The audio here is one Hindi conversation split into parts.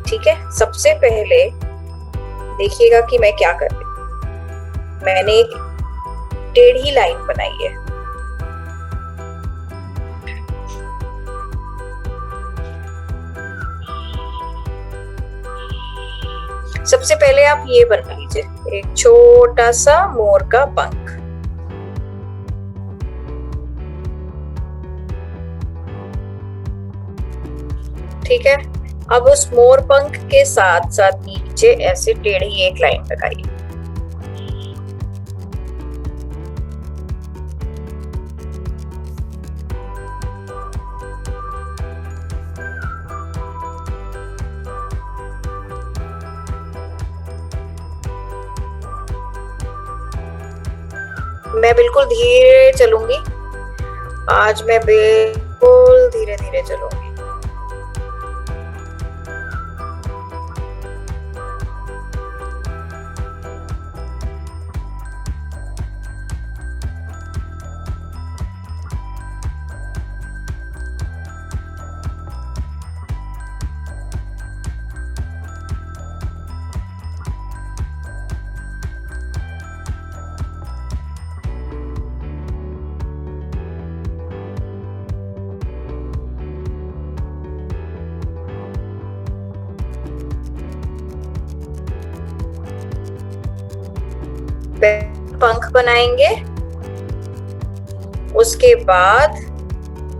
ठीक है, सबसे पहले देखिएगा कि मैं क्या कर रही हूँ। मैंने एक टेढ़ी लाइन बनाई है। सबसे पहले आप ये बना लीजिए, एक छोटा सा मोर का पंख। ठीक है, अब उस मोर पंख के साथ साथ नीचे ऐसे टेढ़ी एक लाइन लगाइए। मैं बिल्कुल धीरे चलूंगी आज, मैं बिल्कुल धीरे धीरे चलूंगी। पंख बनाएंगे, उसके बाद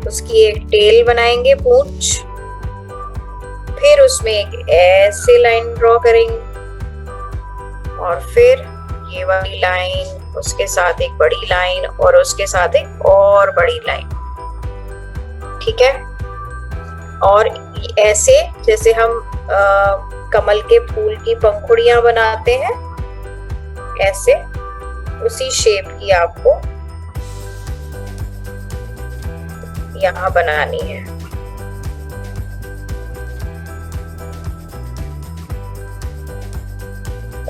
उसकी एक टेल बनाएंगे, पूंछ, फिर उसमें एक ऐसे लाइन ड्रॉ करेंगे और फिर ये वाली लाइन, उसके साथ एक बड़ी लाइन और उसके साथ एक और बड़ी लाइन। ठीक है, और ऐसे जैसे हम कमल के फूल की पंखुड़ियां बनाते हैं, ऐसे उसी शेप की आपको यहाँ बनानी है।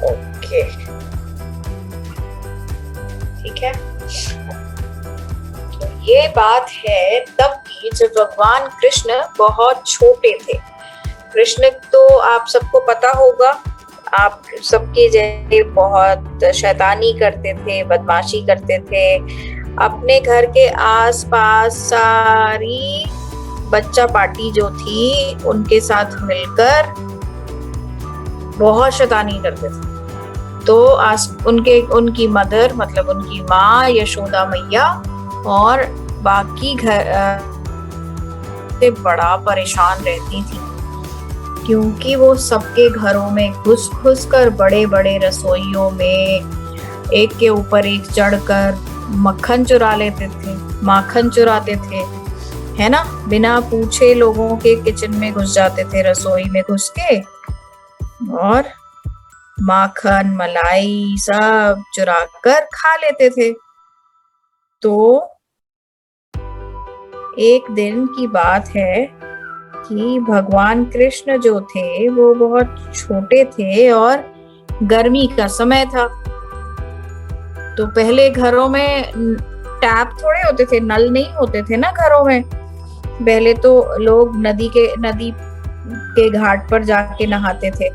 ओके, ठीक है। तो ये बात है तब की जब भगवान कृष्ण बहुत छोटे थे। कृष्ण तो आप सबको पता होगा, आप सबके जैसे बहुत शैतानी करते थे, बदमाशी करते थे। अपने घर के आसपास सारी बच्चा पार्टी जो थी उनके साथ मिलकर बहुत शैतानी करते थे। तो उनकी मदर, मतलब उनकी माँ यशोदा मैया और बाकी घर से बड़ा परेशान रहती थी, क्योंकि वो सबके घरों में घुस घुस कर बड़े बड़े रसोइयों में एक के ऊपर एक चढ़कर मक्खन चुरा लेते थे, माखन चुराते थे, है ना। बिना पूछे लोगों के किचन में घुस जाते थे, रसोई में घुस के, और माखन मलाई सब चुरा कर खा लेते थे। तो एक दिन की बात है कि भगवान कृष्ण जो थे वो बहुत छोटे थे और गर्मी का समय था। तो पहले घरों में टैप थोड़े होते थे, नल नहीं होते थे ना घरों में। पहले तो लोग नदी के घाट पर जाके नहाते थे,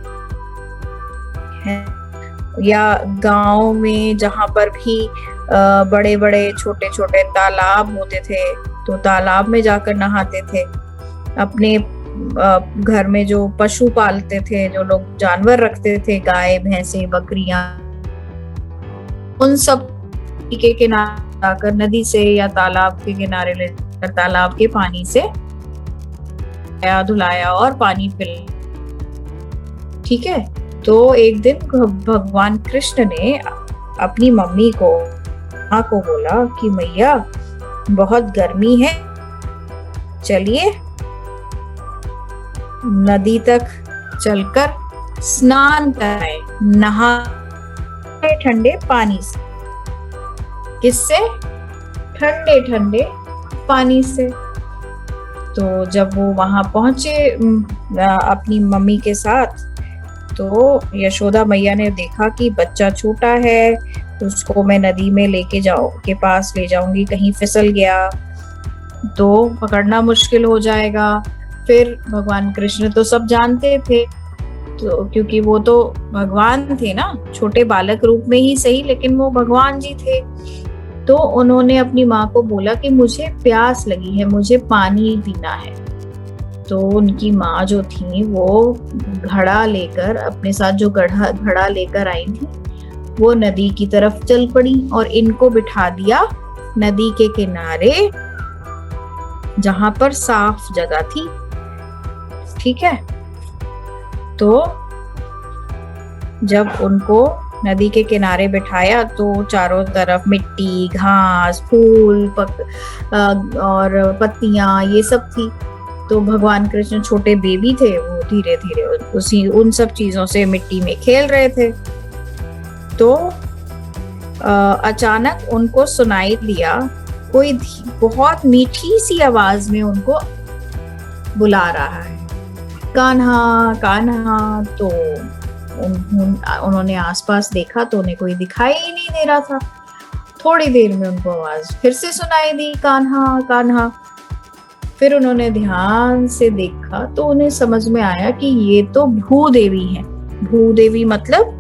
या गांव में जहां पर भी बड़े बड़े छोटे छोटे तालाब होते थे तो तालाब में जाकर नहाते थे। अपने घर में जो पशु पालते थे, जो लोग जानवर रखते थे, गाय भैंसे बकरियां, उन सब के किनारे जाकर नदी से या तालाब के किनारे ले जाकर तालाब के पानी से धुलाया और पानी पिलाया। ठीक है, तो एक दिन भगवान कृष्ण ने अपनी मम्मी को, माँ को बोला कि मैया बहुत गर्मी है, चलिए नदी तक चलकर स्नान कराएं, नहाए ठंडे पानी से। किससे? ठंडे ठंडे पानी से। तो जब वो वहां पहुंचे अपनी मम्मी के साथ, तो यशोदा मैया ने देखा कि बच्चा छोटा है, उसको मैं नदी में के पास ले जाऊंगी, कहीं फिसल गया तो पकड़ना मुश्किल हो जाएगा। फिर भगवान कृष्ण तो सब जानते थे तो क्योंकि वो तो भगवान थे ना, छोटे बालक रूप में ही सही, लेकिन वो भगवान जी थे। तो उन्होंने अपनी माँ को बोला कि मुझे प्यास लगी है, मुझे पानी पीना है। तो उनकी माँ जो थी वो घड़ा लेकर, अपने साथ जो घड़ा लेकर आई थी, वो नदी की तरफ चल पड़ी और इनको बिठा दिया नदी के किनारे, जहां पर साफ जगह थी। ठीक है, तो जब उनको नदी के किनारे बिठाया तो चारों तरफ मिट्टी, घास, फूल और पत्तियां ये सब थी। तो भगवान कृष्ण छोटे बेबी थे, वो धीरे धीरे उसी उन सब चीजों से मिट्टी में खेल रहे थे। तो अचानक उनको सुनाई दिया, कोई बहुत मीठी सी आवाज में उनको बुला रहा है, कान्हा कान्हा। तो उन्होंने आसपास देखा तो उन्हें कोई दिखाई ही नहीं दे रहा था। थोड़ी देर में उनको आवाज फिर से सुनाई दी, कान्हा कान्हा। फिर उन्होंने ध्यान से देखा तो उन्हें समझ में आया कि ये तो भूदेवी है। भूदेवी मतलब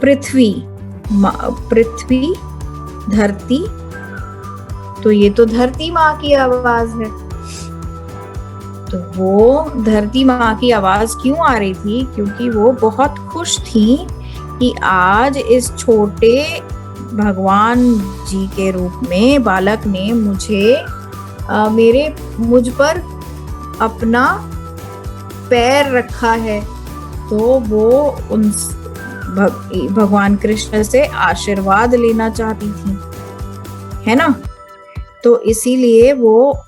पृथ्वी, पृथ्वी, धरती। तो ये तो धरती माँ की आवाज है। तो वो धरती माँ की आवाज क्यों आ रही थी? क्योंकि वो बहुत खुश थी कि आज इस छोटे भगवान जी के रूप में बालक ने मुझ पर अपना पैर रखा है। तो वो उन भगवान कृष्ण से आशीर्वाद लेना चाहती थी, है ना। तो इसीलिए वो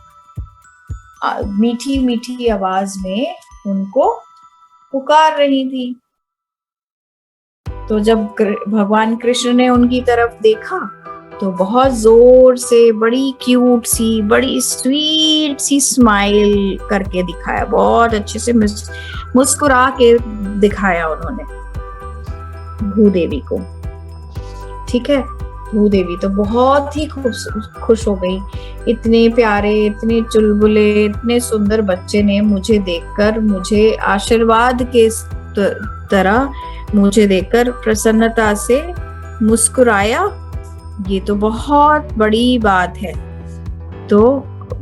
मीठी मीठी आवाज में उनको पुकार रही थी। तो जब भगवान कृष्ण ने उनकी तरफ देखा तो बहुत जोर से बड़ी क्यूट सी, बड़ी स्वीट सी स्माइल करके दिखाया, बहुत अच्छे से मुस्कुरा के दिखाया उन्होंने भूदेवी को। ठीक है, भूदेवी तो बहुत ही खुश हो गई। इतने प्यारे, इतने चुलबुले, इतने सुंदर बच्चे ने मुझे देखकर, मुझे आशीर्वाद के तरह मुझे देखकर प्रसन्नता से मुस्कुराया। ये तो बहुत बड़ी बात है। तो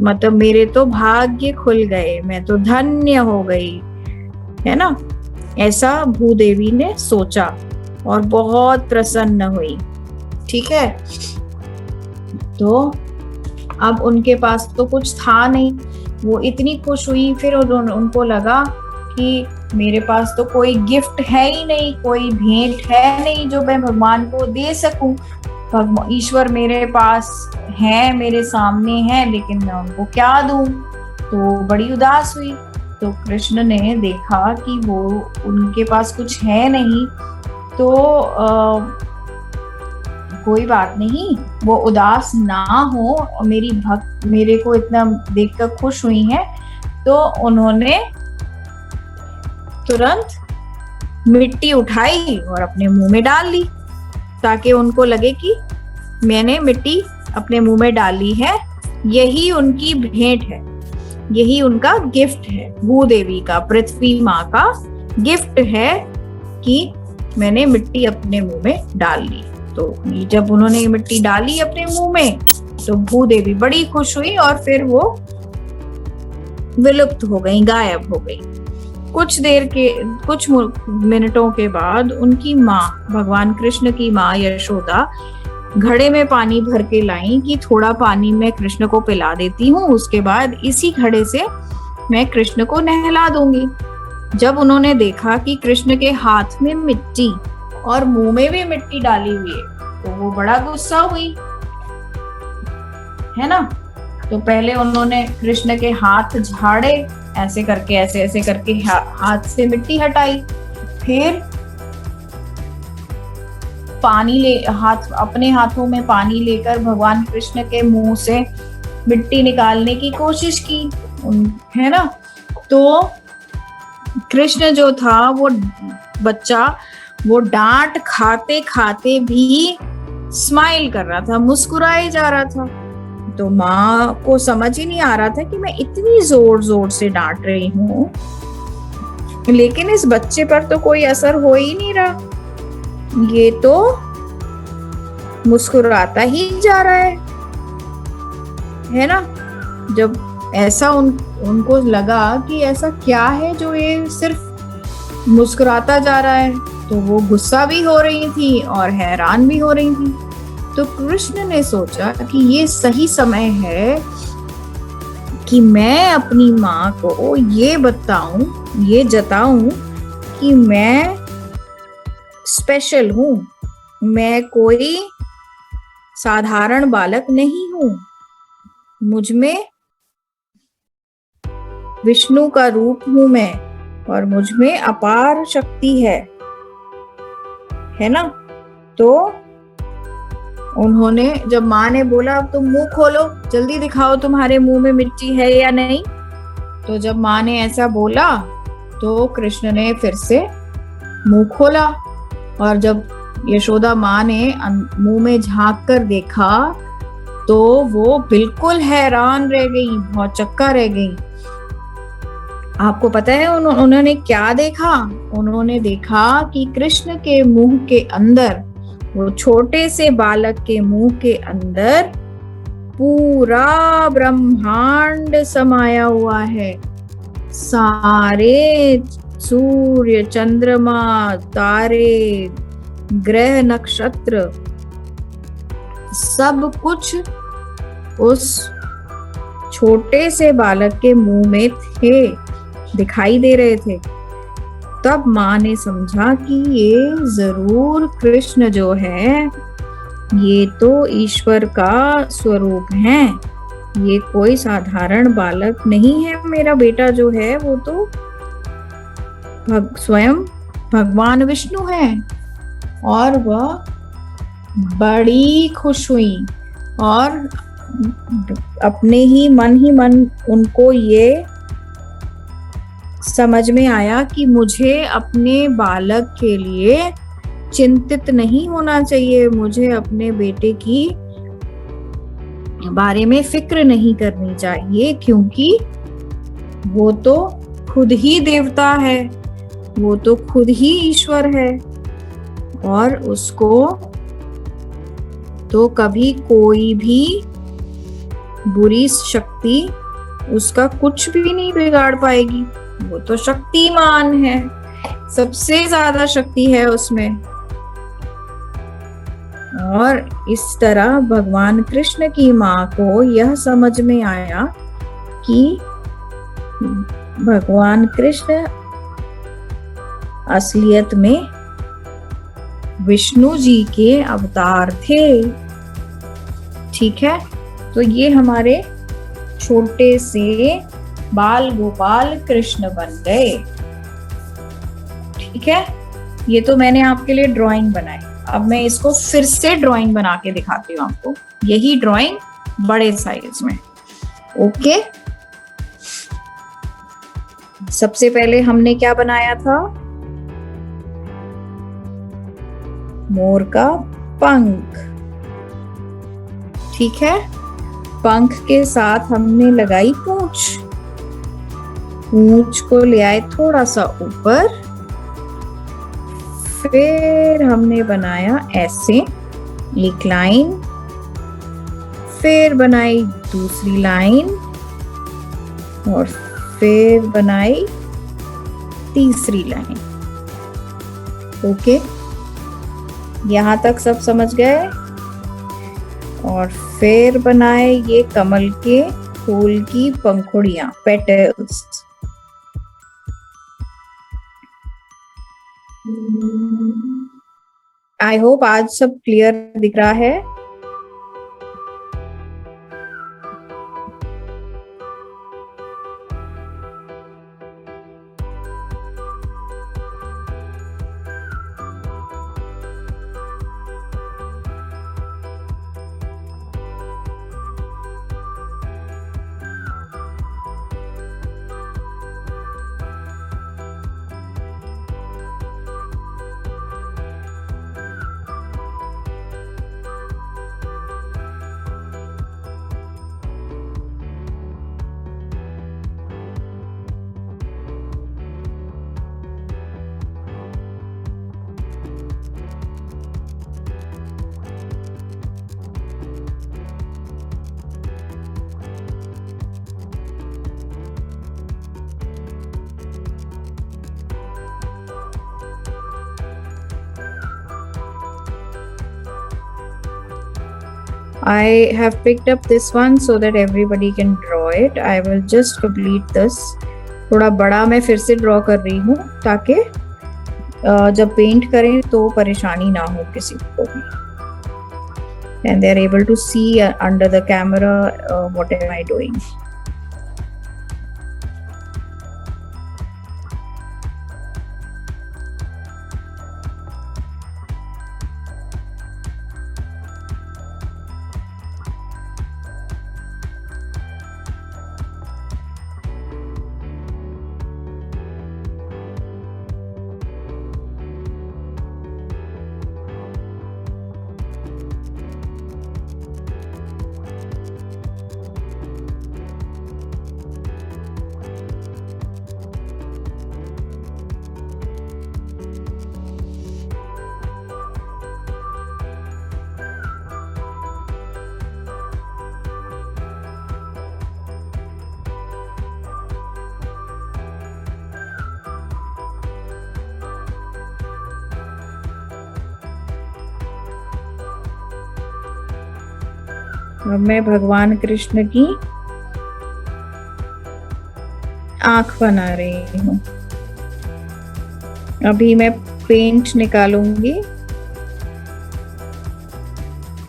मतलब मेरे तो भाग्य खुल गए, मैं तो धन्य हो गई, है ना। ऐसा भूदेवी ने सोचा और बहुत प्रसन्न हुई। ठीक है, तो अब उनके पास तो कुछ था नहीं, वो इतनी खुश हुई। फिर उनको लगा कि मेरे पास तो कोई गिफ्ट है ही नहीं, कोई भेंट है नहीं जो मैं भगवान को दे सकूं। ईश्वर मेरे पास है, मेरे सामने है, लेकिन मैं उनको क्या दूं। तो बड़ी उदास हुई। तो कृष्ण ने देखा कि वो उनके पास कुछ है नहीं, तो कोई बात नहीं, वो उदास ना हो, मेरी भक्त मेरे को इतना देखकर खुश हुई है। तो उन्होंने तुरंत मिट्टी उठाई और अपने मुंह में डाल ली, ताकि उनको लगे कि मैंने मिट्टी अपने मुंह में डाली है, यही उनकी भेंट है, यही उनका गिफ्ट है। भूदेवी का, पृथ्वी माँ का गिफ्ट है कि मैंने मिट्टी अपने मुंह में डाल ली। तो जब उन्होंने मिट्टी डाली अपने मुंह में तो भूदेवी बड़ी खुश हुई और फिर वो विलुप्त हो गई, गायब हो गई। कुछ मिनटों के बाद उनकी माँ, भगवान कृष्ण की माँ यशोदा, घड़े में पानी भर के लाई कि थोड़ा पानी मैं कृष्ण को पिला देती हूँ, उसके बाद इसी घड़े से मैं कृष्ण को नहला दूंगी। जब उन्होंने देखा कि कृष्ण के हाथ में मिट्टी और मुंह में भी मिट्टी डाली हुई है, तो वो बड़ा गुस्सा हुई, है ना। तो पहले उन्होंने कृष्ण के हाथ झाड़े, ऐसे करके हाथ से मिट्टी हटाई। फिर अपने हाथों में पानी लेकर भगवान कृष्ण के मुंह से मिट्टी निकालने की कोशिश की, है ना। तो कृष्ण जो था वो बच्चा, वो डांट खाते खाते भी स्माइल कर रहा था, मुस्कुराए जा रहा था। तो माँ को समझ ही नहीं आ रहा था कि मैं इतनी जोर जोर से डांट रही हूँ लेकिन इस बच्चे पर तो कोई असर हो ही नहीं रहा, ये तो मुस्कुराता ही जा रहा है ना। जब ऐसा उनको लगा कि ऐसा क्या है जो ये सिर्फ मुस्कुराता जा रहा है, तो वो गुस्सा भी हो रही थी और हैरान भी हो रही थी। तो कृष्ण ने सोचा कि ये सही समय है कि मैं अपनी माँ को ये बताऊं, ये जताऊं कि मैं स्पेशल हूं, मैं कोई साधारण बालक नहीं हूं, मुझ में विष्णु का रूप हूं मैं, और मुझ में अपार शक्ति है ना। तो उन्होंने, जब माँ ने बोला अब तुम मुंह खोलो, जल्दी दिखाओ तुम्हारे मुंह में मिर्ची है या नहीं, तो जब माँ ने ऐसा बोला तो कृष्ण ने फिर से मुंह खोला, और जब यशोदा माँ ने मुंह में झांक कर देखा तो वो बिल्कुल हैरान रह गई, बहुत चक्का रह गई। आपको पता है उन्होंने क्या देखा? उन्होंने देखा कि कृष्ण के मुंह के अंदर, वो छोटे से बालक के मुंह के अंदर पूरा ब्रह्मांड समाया हुआ है। सारे सूर्य, चंद्रमा, तारे, ग्रह, नक्षत्र, सब कुछ उस छोटे से बालक के मुंह में थे, दिखाई दे रहे थे। तब माँ ने समझा कि ये जरूर कृष्ण जो है, ये तो ईश्वर का स्वरूप है, ये कोई साधारण बालक नहीं है। मेरा बेटा जो है वो तो स्वयं भगवान विष्णु है। और वह बड़ी खुश हुई और अपने ही मन उनको ये समझ में आया कि मुझे अपने बालक के लिए चिंतित नहीं होना चाहिए, मुझे अपने बेटे की बारे में फिक्र नहीं करनी चाहिए, क्योंकि वो तो खुद ही देवता है, वो तो खुद ही ईश्वर है, और उसको तो कभी कोई भी बुरी शक्ति उसका कुछ भी नहीं बिगाड़ पाएगी। वो तो शक्तिमान है, सबसे ज्यादा शक्ति है उसमें। और इस तरह भगवान कृष्ण की माँ को यह समझ में आया कि भगवान कृष्ण असलियत में विष्णु जी के अवतार थे। ठीक है, तो ये हमारे छोटे से बाल गोपाल कृष्ण बन गए। ठीक है, ये तो मैंने आपके लिए ड्राइंग बनाई। अब मैं इसको फिर से ड्राइंग बना के दिखाती हूँ आपको, यही ड्राइंग बड़े साइज में। ओके, सबसे पहले हमने क्या बनाया था? मोर का पंख। ठीक है, पंख के साथ हमने लगाई पूंछ, पूंछ को ले आए थोड़ा सा ऊपर, फिर हमने बनाया ऐसे एक लाइन, फिर बनाई दूसरी लाइन, और फिर बनाई तीसरी लाइन। ओके, यहां तक सब समझ गए? और फिर बनाए ये कमल के फूल की पंखुड़ियां, पेटल्स। आई होप आज सब क्लियर दिख रहा है। I have picked up this one so that everybody can draw it. I will just complete this. थोड़ा बड़ा मैं फिर से ड्रॉ कर रही हूँ ताकि जब पेंट करें तो परेशानी ना हो किसी को भी. And they are able to see under the camera what am I doing. अब मैं भगवान कृष्ण की आंख बना रही हूँ. अभी मैं पेंट निकालूंगी.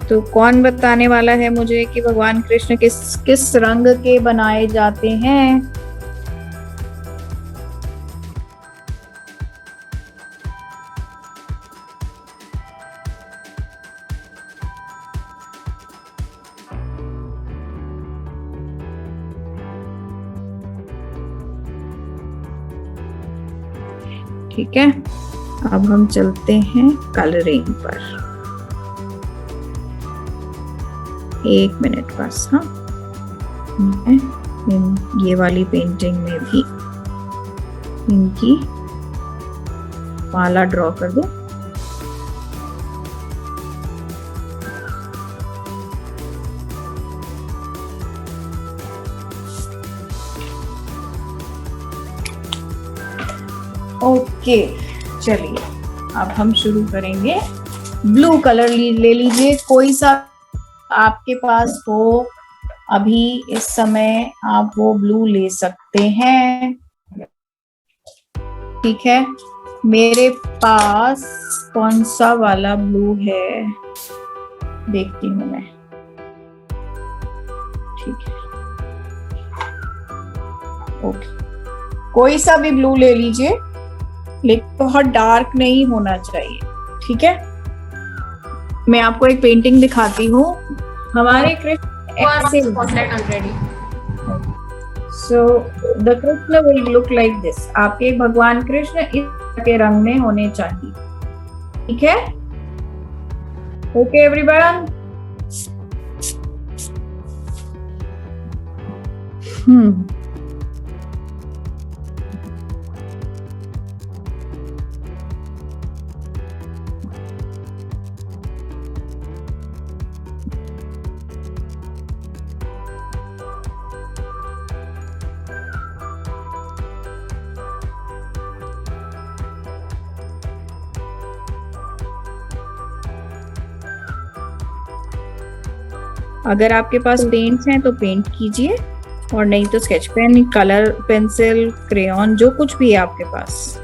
तो कौन बताने वाला है मुझे कि भगवान कृष्ण किस किस रंग के बनाए जाते हैं? ठीक है, अब हम चलते हैं कलरिंग पर. 1 मिनट बस. हाँ, मैं ये वाली पेंटिंग में भी इनकी माला ड्रॉ कर दूं. ओके, चलिए अब हम शुरू करेंगे. ब्लू कलर ले लीजिए, कोई सा आपके पास हो अभी इस समय आप वो ब्लू ले सकते हैं. ठीक है, मेरे पास कौन सा वाला ब्लू है देखती हूँ मैं. ठीक है, ओके, कोई सा भी ब्लू ले लीजिए, लेकिन बहुत डार्क नहीं होना चाहिए. ठीक है, मैं आपको एक पेंटिंग दिखाती हूँ. हमारे कृष्ण ऐसे so the Krishna will look like this. आपके भगवान कृष्ण इस के रंग में होने चाहिए. ठीक है, ओके एवरीवन. अगर आपके पास पेंट्स हैं तो पेंट कीजिए, और नहीं तो sketch pen, colour pencil, crayon, जो कुछ भी है आपके पास.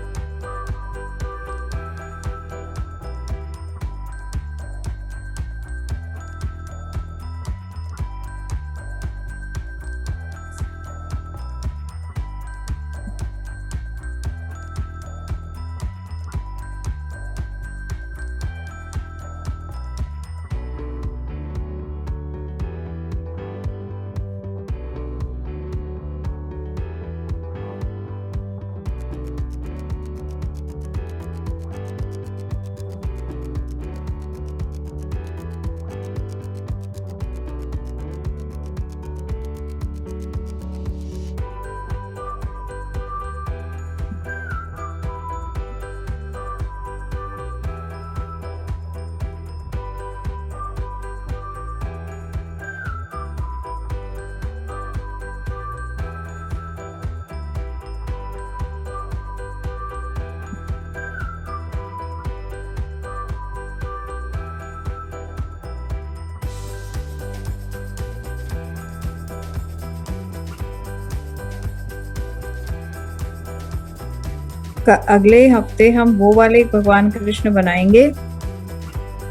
अगले हफ्ते हम वो वाले भगवान कृष्ण बनाएंगे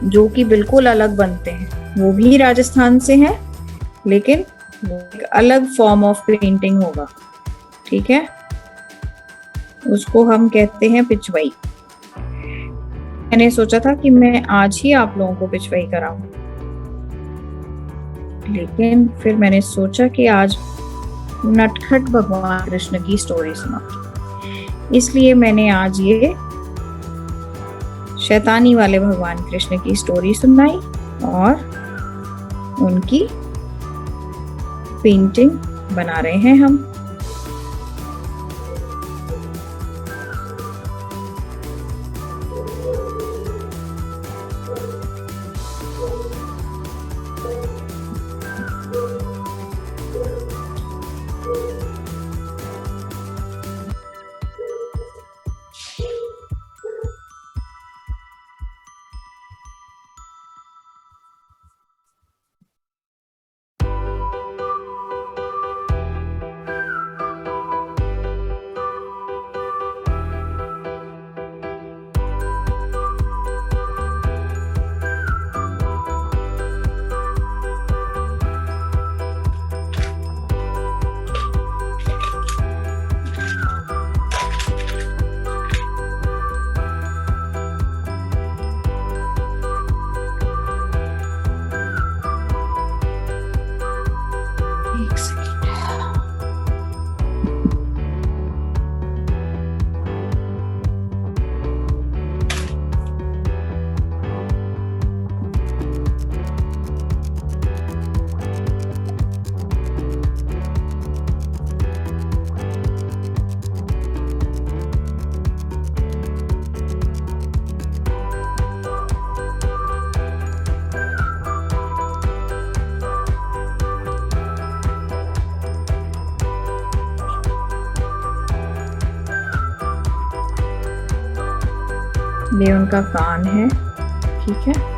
जो कि बिल्कुल अलग बनते हैं। वो भी राजस्थान से हैं, लेकिन वो एक अलग फॉर्म ऑफ पेंटिंग होगा। ठीक है, उसको हम कहते हैं पिचवई। मैंने सोचा था कि मैं आज ही आप लोगों को पिचवई कराऊं, लेकिन फिर मैंने सोचा कि आज नटखट भगवान कृष्ण की स्टोरी सुना, इसलिए मैंने आज ये शैतानी वाले भगवान कृष्ण की स्टोरी सुनाई और उनकी पेंटिंग बना रहे हैं हम। ये उनका कान है। ठीक है,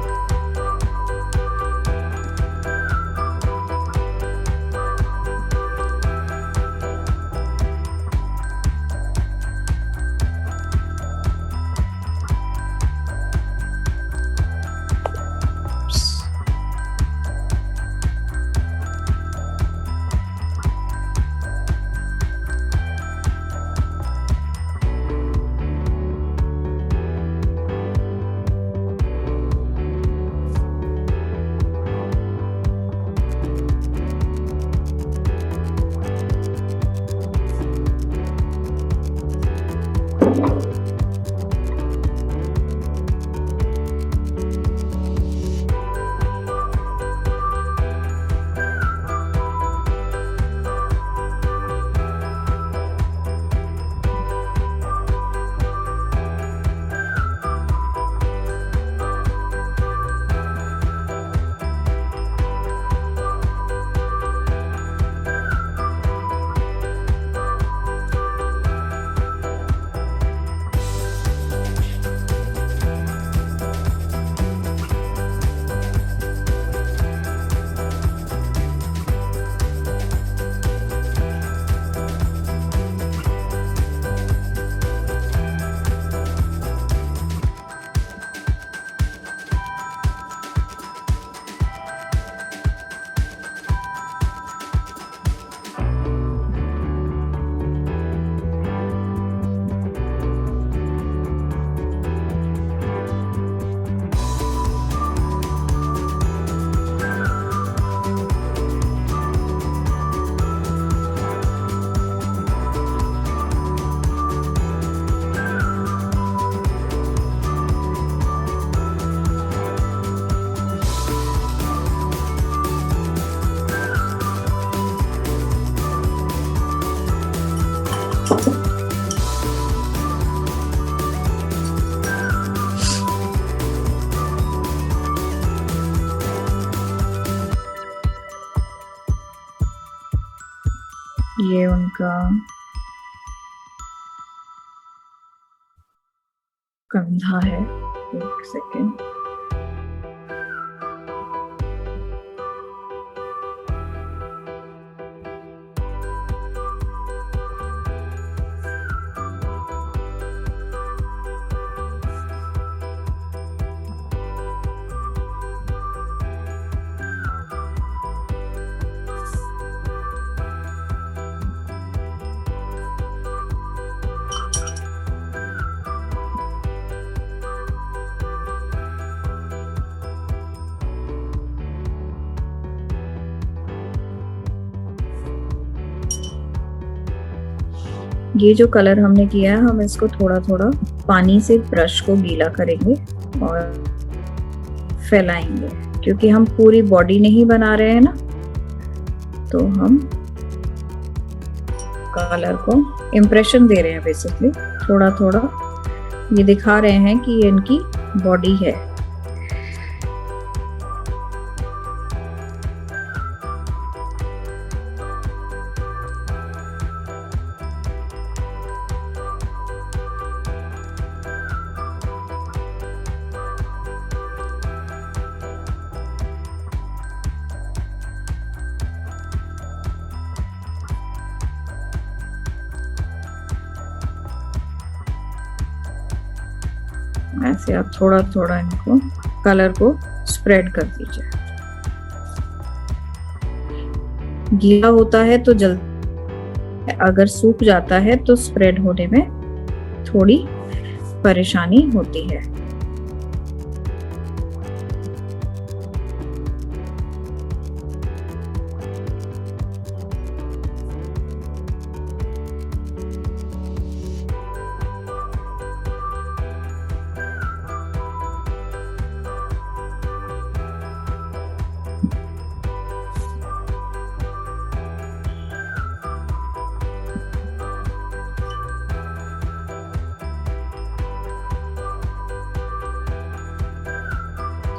ये उनका कंधा है। एक सेकेंड, ये जो कलर हमने किया है, हम इसको थोड़ा थोड़ा पानी से ब्रश को गीला करेंगे और फैलाएंगे, क्योंकि हम पूरी बॉडी नहीं बना रहे हैं ना, तो हम कलर को इम्प्रेशन दे रहे हैं बेसिकली। थोड़ा थोड़ा ये दिखा रहे हैं कि ये इनकी बॉडी है। ऐसे आप थोड़ा थोड़ा इनको कलर को स्प्रेड कर दीजिए। गीला होता है तो जल्दी, अगर सूख जाता है तो स्प्रेड होने में थोड़ी परेशानी होती है।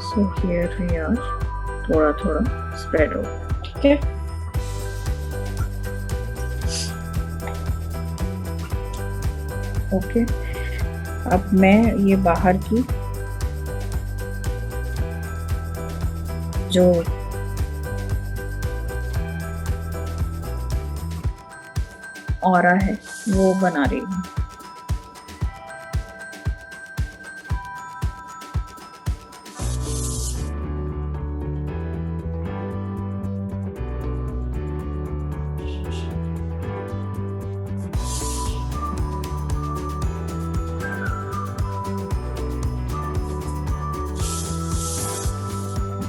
So here we are, थोड़ा थोड़ा स्प्रेड हो, ठीक है। ओके, अब मैं ये बाहर की जो ऑरा है वो बना रही हूँ।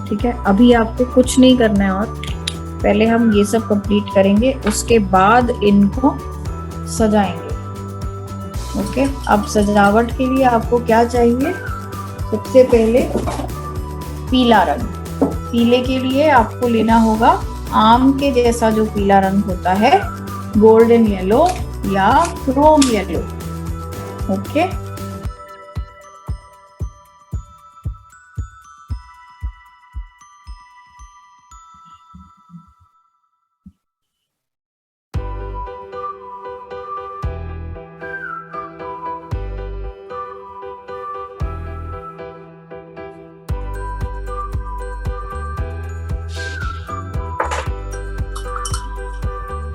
ठीक है, अभी आपको कुछ नहीं करना है, और पहले हम ये सब कंप्लीट करेंगे, उसके बाद इनको सजाएंगे। ओके, अब सजावट के लिए आपको क्या चाहिए? सबसे पहले पीला रंग। पीले के लिए आपको लेना होगा आम के जैसा जो पीला रंग होता है, गोल्डन येलो या क्रोम येलो। ओके,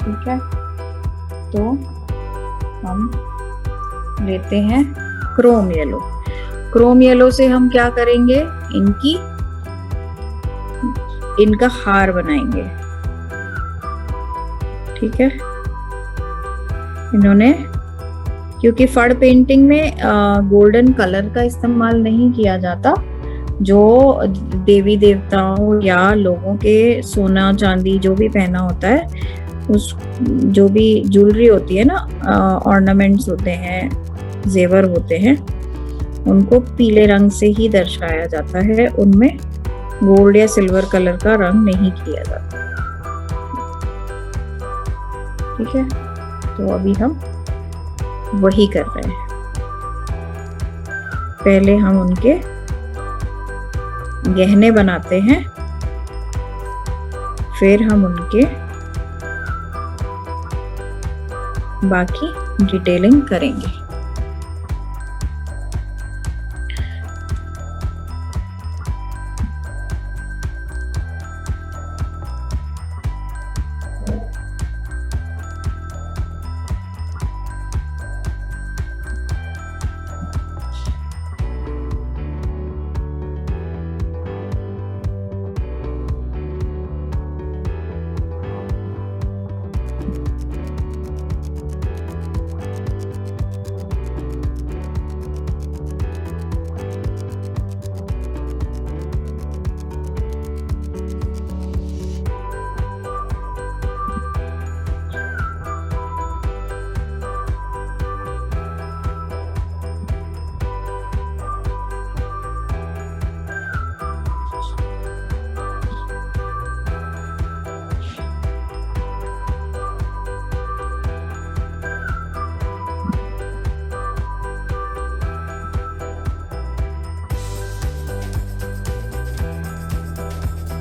ठीक है, तो हम लेते हैं क्रोम येलो। क्रोम येलो से हम क्या करेंगे? इनका हार बनाएंगे। ठीक है, इन्होंने, क्योंकि फड़ पेंटिंग में गोल्डन कलर का इस्तेमाल नहीं किया जाता, जो देवी देवताओं या लोगों के सोना चांदी जो भी पहना होता है, उस जो भी ज्वेलरी होती है ना, ऑर्नामेंट्स होते हैं, जेवर होते हैं, उनको पीले रंग से ही दर्शाया जाता है। उनमें गोल्ड या सिल्वर कलर का रंग नहीं किया जाता। ठीक है, तो अभी हम वही कर रहे हैं। पहले हम उनके गहने बनाते हैं, फिर हम उनके बाकी डिटेलिंग करेंगे।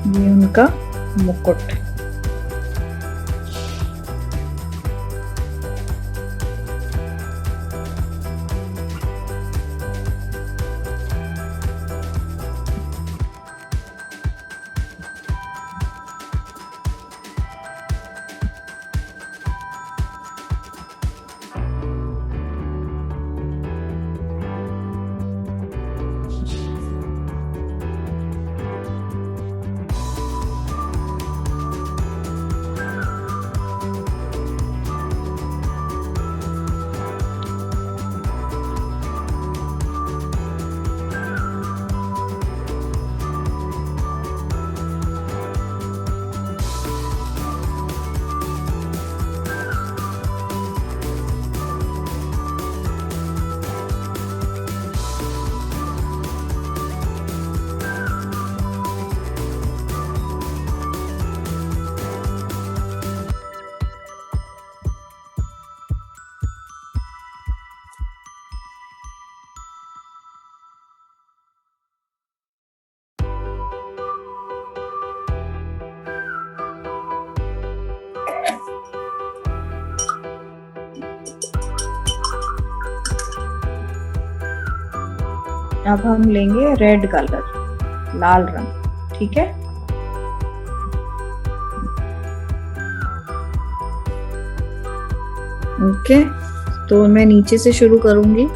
ये उनका मुकुट। अब हम लेंगे रेड कलर, लाल रंग, ठीक है। ओके, तो मैं नीचे से शुरू करूंगी।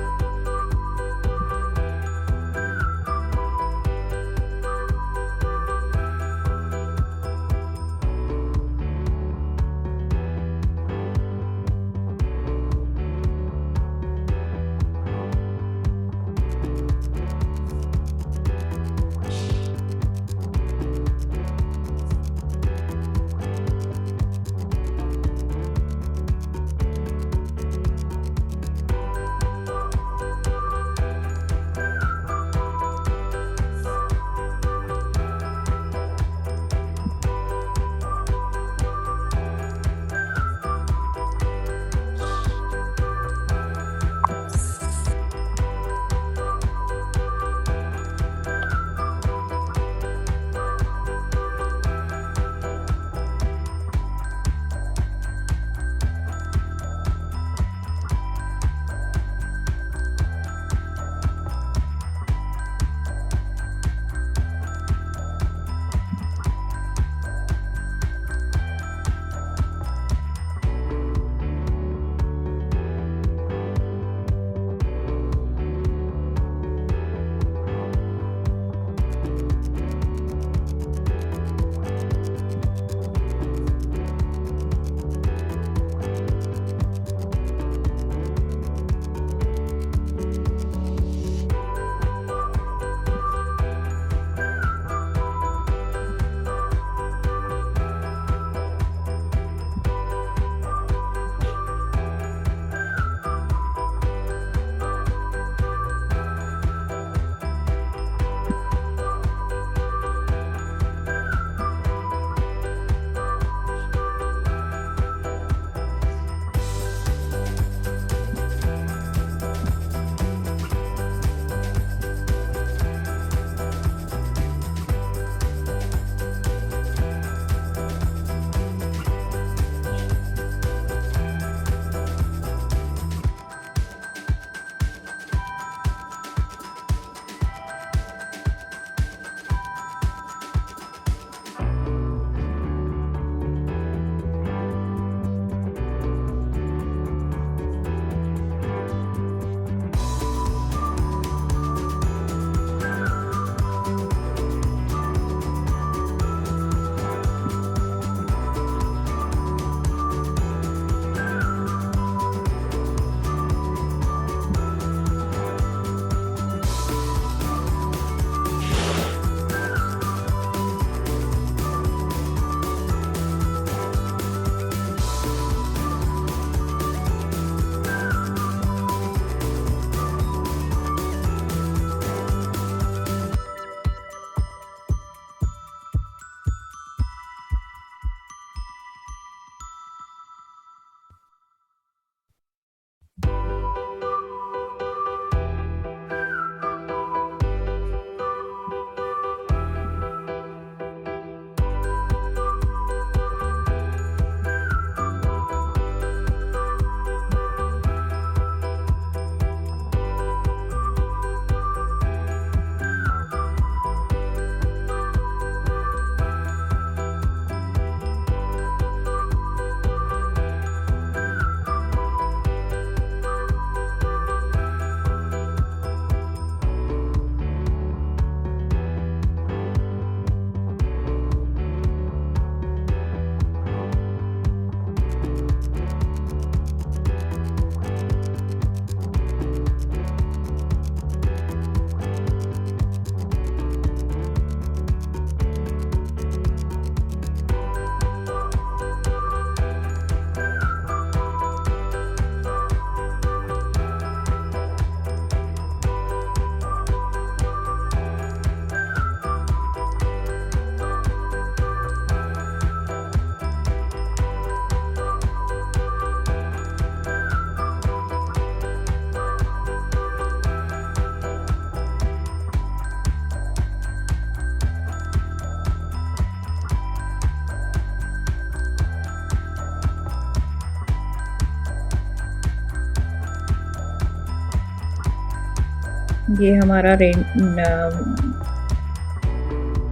ये हमारा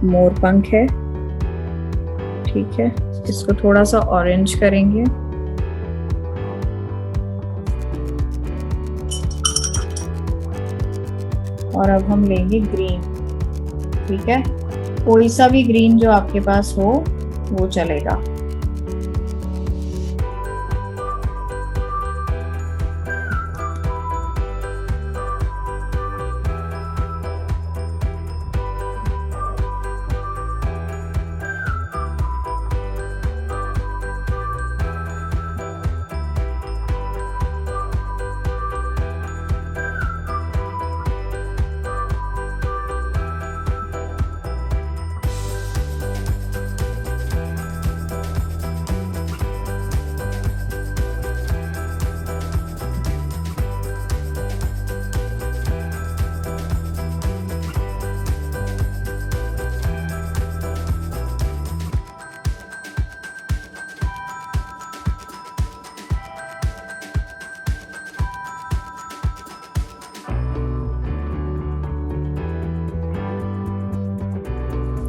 मोर पंख है, ठीक है। इसको थोड़ा सा ऑरेंज करेंगे। और अब हम लेंगे ग्रीन, ठीक है। कोई सा भी ग्रीन जो आपके पास हो वो चलेगा।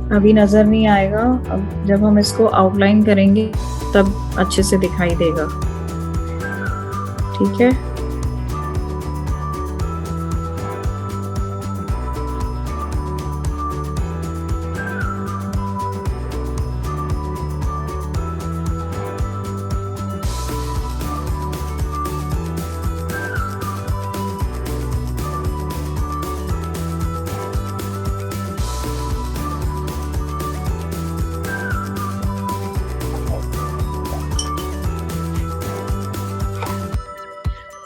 अभी नजर नहीं आएगा, अब जब हम इसको आउटलाइन करेंगे तब अच्छे से दिखाई देगा, ठीक है।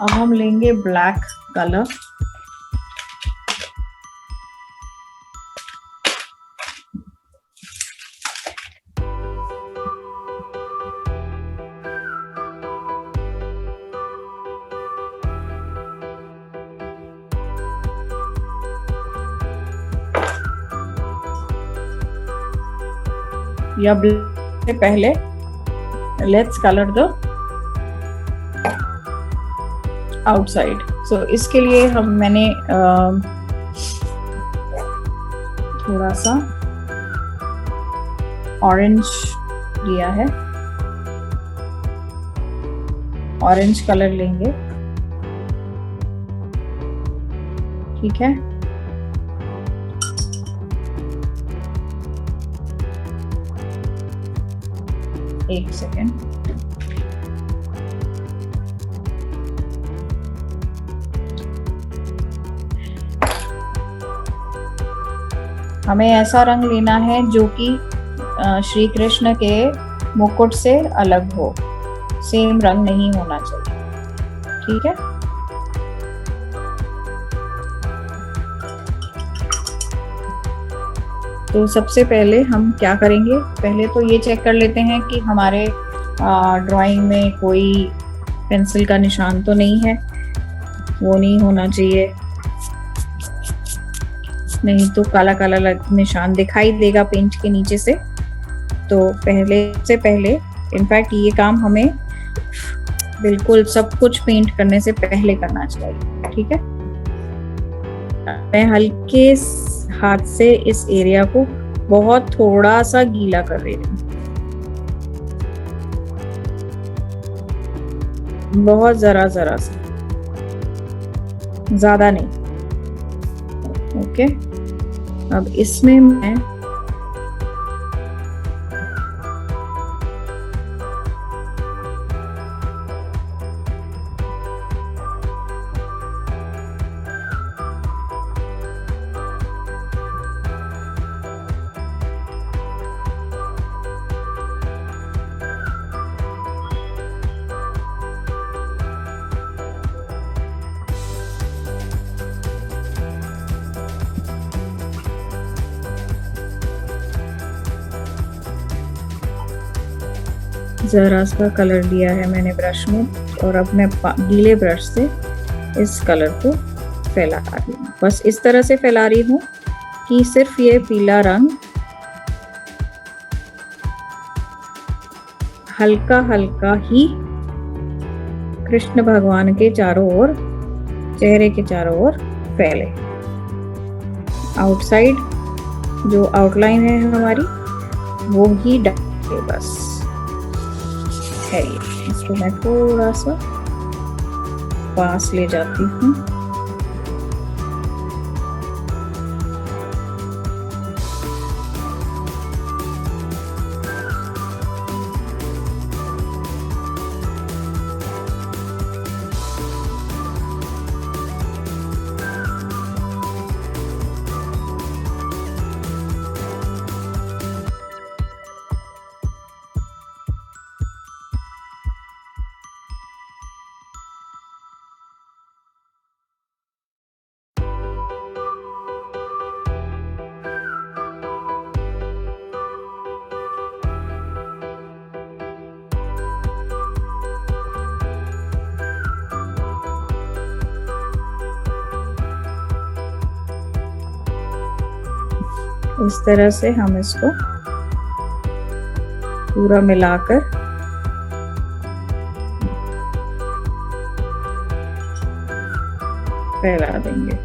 अब हम लेंगे ब्लैक कलर। या ब्लैक से पहले लेट्स कलर द आउटसाइड। सो इसके लिए मैंने थोड़ा सा ऑरेंज लिया है, ऑरेंज कलर लेंगे, ठीक है। एक सेकेंड। हमें ऐसा रंग लेना है जो कि श्री कृष्ण के मुकुट से अलग हो, सेम रंग नहीं होना चाहिए, ठीक है। तो सबसे पहले हम क्या करेंगे, पहले तो ये चेक कर लेते हैं कि हमारे ड्राइंग में कोई पेंसिल का निशान तो नहीं है, वो नहीं होना चाहिए, नहीं तो काला काला निशान दिखाई देगा पेंट के नीचे से। तो पहले इनफैक्ट ये काम हमें बिल्कुल सब कुछ पेंट करने से पहले करना चाहिए, ठीक है। मैं हल्के हाथ से इस एरिया को बहुत थोड़ा सा गीला कर रही हूँ, बहुत जरा सा, ज्यादा नहीं, ओके। अब इसमें मैं जरा सा कलर लिया है मैंने ब्रश में, और अब मैं गीले ब्रश से इस कलर को फैला रही हूँ। बस इस तरह से फैला रही हूँ कि सिर्फ ये पीला रंग हल्का हल्का ही कृष्ण भगवान के चारों ओर, चेहरे के चारों ओर फैले, आउटसाइड जो आउटलाइन है हमारी वो ही डालेंगे बस। है ये, इसको मैं थोड़ा सा पास ले जाती हूँ। इस तरह से हम इसको पूरा मिलाकर फैला देंगे।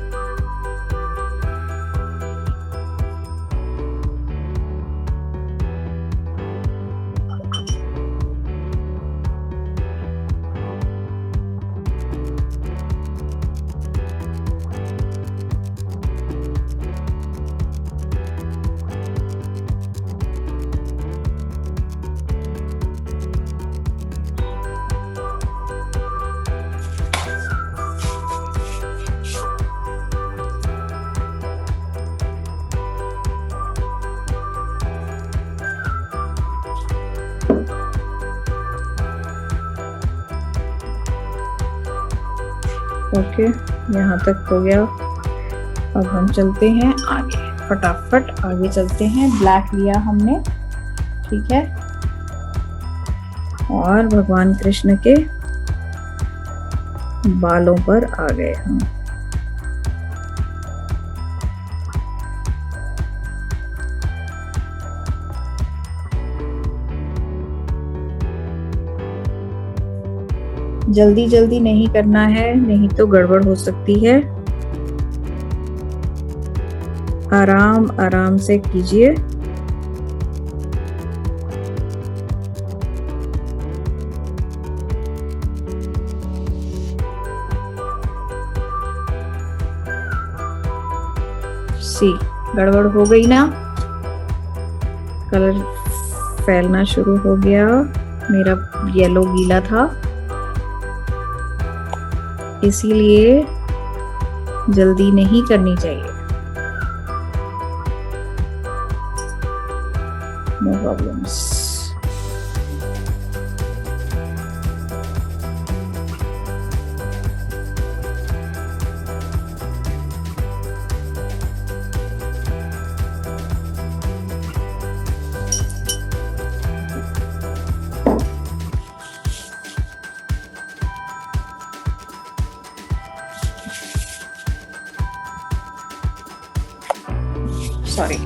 ओके, यहाँ तक हो गया। अब हम चलते हैं आगे, फटाफट आगे चलते हैं। ब्लैक लिया हमने, ठीक है, और भगवान कृष्ण के बालों पर आ गए हम। जल्दी जल्दी नहीं करना है, नहीं तो गड़बड़ हो सकती है। आराम आराम से कीजिए। सी, गड़बड़ हो गई ना, कलर फैलना शुरू हो गया। मेरा येलो गीला था, इसीलिए जल्दी नहीं करनी चाहिए। No problems. सॉरी।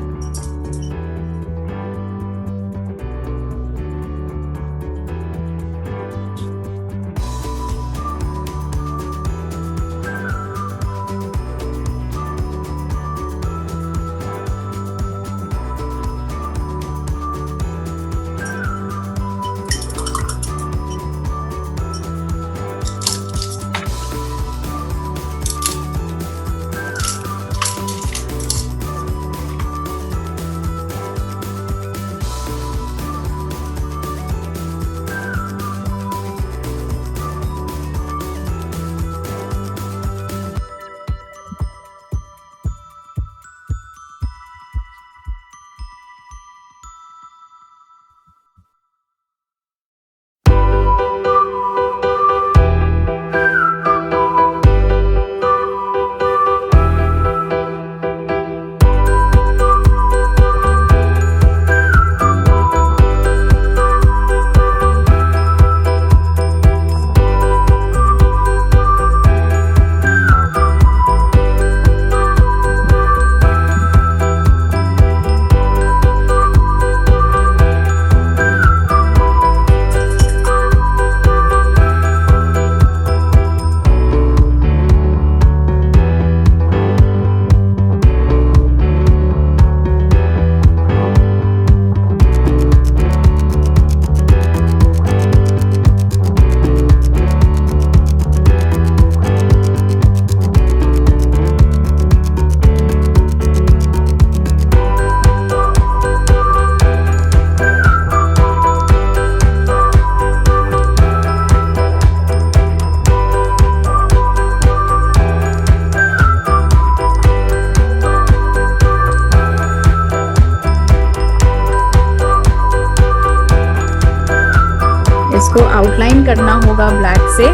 इसको आउटलाइन करना होगा ब्लैक से।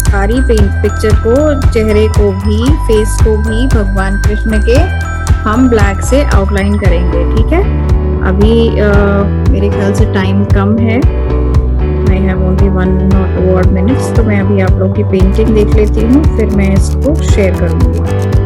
सारी पिक्चर को, चेहरे को भी, फेस को भी भगवान कृष्ण के हम ब्लैक से आउटलाइन करेंगे। ठीक है, अभी मेरे ख्याल से टाइम कम है, I have only 1 or 2 minutes, तो मैं अभी आप लोग की पेंटिंग देख लेती हूँ, फिर मैं इसको शेयर करूँगी।